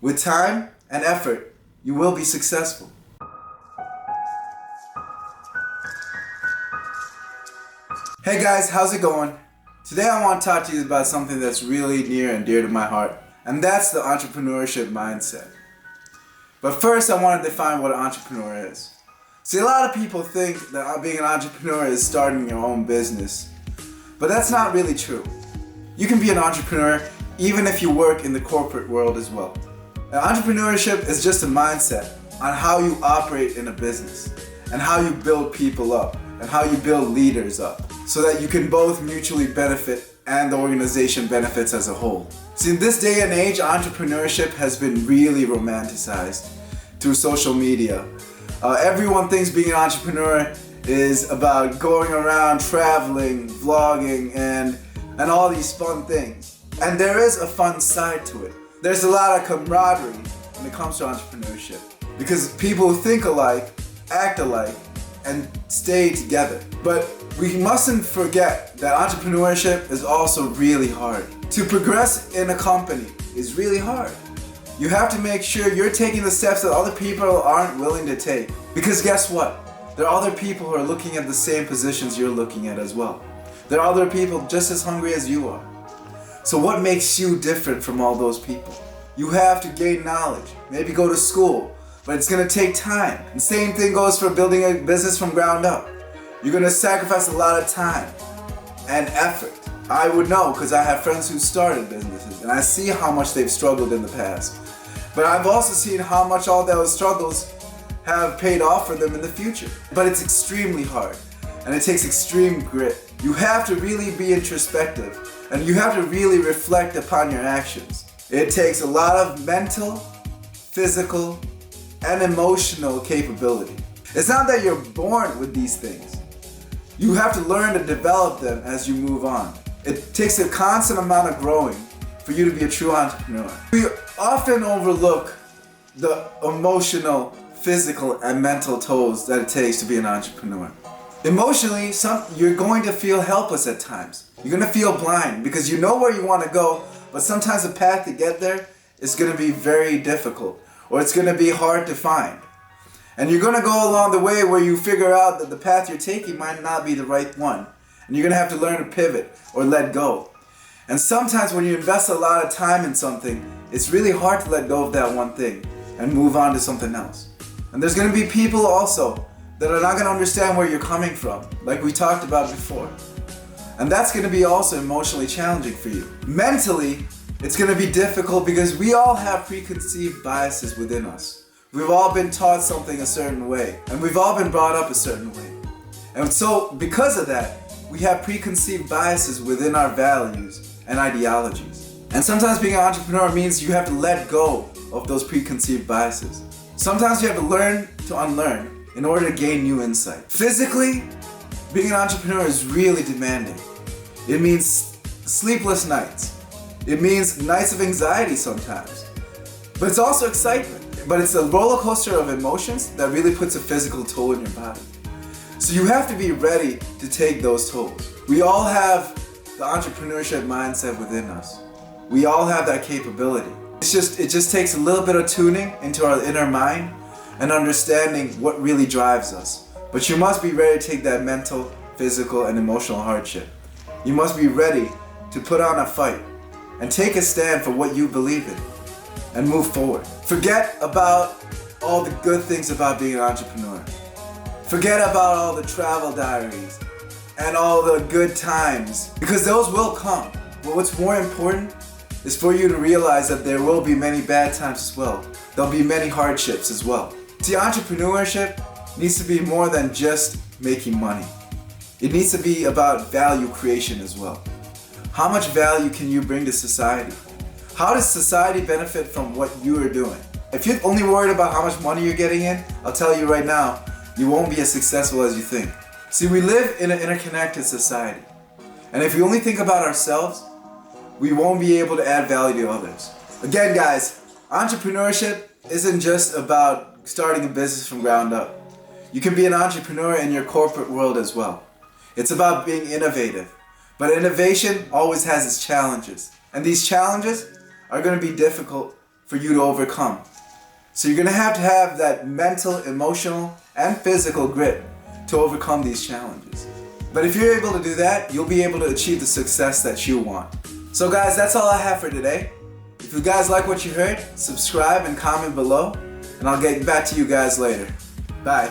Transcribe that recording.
With time and effort, you will be successful. Hey guys, how's it going? Today I want to talk to you about something that's really near and dear to my heart, and that's the entrepreneurship mindset. But first I want to define what an entrepreneur is. See, a lot of people think that being an entrepreneur is starting your own business, but that's not really true. You can be an entrepreneur even if you work in the corporate world as well. Now, entrepreneurship is just a mindset on how you operate in a business and how you build people up and how you build leaders up so that you can both mutually benefit and the organization benefits as a whole. See, in this day and age, entrepreneurship has been really romanticized through social media. Everyone thinks being an entrepreneur is about going around, traveling, vlogging, and all these fun things. And there is a fun side to it. There's a lot of camaraderie when it comes to entrepreneurship because people think alike, act alike, and stay together. But we mustn't forget that entrepreneurship is also really hard. To progress in a company is really hard. You have to make sure you're taking the steps that other people aren't willing to take. Because guess what? There are other people who are looking at the same positions you're looking at as well. There are other people just as hungry as you are. So what makes you different from all those people? You have to gain knowledge, maybe go to school, but it's gonna take time. And same thing goes for building a business from ground up. You're gonna sacrifice a lot of time and effort. I would know because I have friends who started businesses and I see how much they've struggled in the past. But I've also seen how much all those struggles have paid off for them in the future. But it's extremely hard and it takes extreme grit. You have to really be introspective and you have to really reflect upon your actions. It takes a lot of mental, physical, and emotional capability. It's not that you're born with these things. You have to learn to develop them as you move on. It takes a constant amount of growing for you to be a true entrepreneur. We often overlook the emotional, physical, and mental tolls that it takes to be an entrepreneur. Emotionally, you're going to feel helpless at times. You're going to feel blind because you know where you want to go, but sometimes the path to get there is going to be very difficult or it's going to be hard to find. And you're going to go along the way where you figure out that the path you're taking might not be the right one. And you're going to have to learn to pivot or let go. And sometimes when you invest a lot of time in something, it's really hard to let go of that one thing and move on to something else. And there's going to be people also that are not going to understand where you're coming from, like we talked about before. And that's going to be also emotionally challenging for you. Mentally, it's going to be difficult because we all have preconceived biases within us. We've all been taught something a certain way, and we've all been brought up a certain way. And so, because of that, we have preconceived biases within our values and ideologies. And sometimes being an entrepreneur means you have to let go of those preconceived biases. Sometimes you have to learn to unlearn in order to gain new insight. Physically, being an entrepreneur is really demanding. It means sleepless nights. It means nights of anxiety sometimes. But it's also excitement. But it's a roller coaster of emotions that really puts a physical toll in your body. So you have to be ready to take those tolls. We all have the entrepreneurship mindset within us. We all have that capability. It just takes a little bit of tuning into our inner mind and understanding what really drives us. But you must be ready to take that mental, physical, and emotional hardship. You must be ready to put on a fight and take a stand for what you believe in and move forward. Forget about all the good things about being an entrepreneur. Forget about all the travel diaries and all the good times, because those will come. But what's more important is for you to realize that there will be many bad times as well. There'll be many hardships as well. See, entrepreneurship needs to be more than just making money. It needs to be about value creation as well. How much value can you bring to society? How does society benefit from what you are doing? If you're only worried about how much money you're getting in, I'll tell you right now, you won't be as successful as you think. See, we live in an interconnected society. And if we only think about ourselves, we won't be able to add value to others. Again, guys, entrepreneurship isn't just about starting a business from ground up. You can be an entrepreneur in your corporate world as well. It's about being innovative. But innovation always has its challenges. And these challenges are going to be difficult for you to overcome. So you're going to have that mental, emotional, and physical grit to overcome these challenges. But if you're able to do that, you'll be able to achieve the success that you want. So guys, that's all I have for today. If you guys like what you heard, subscribe and comment below, and I'll get back to you guys later. Bye.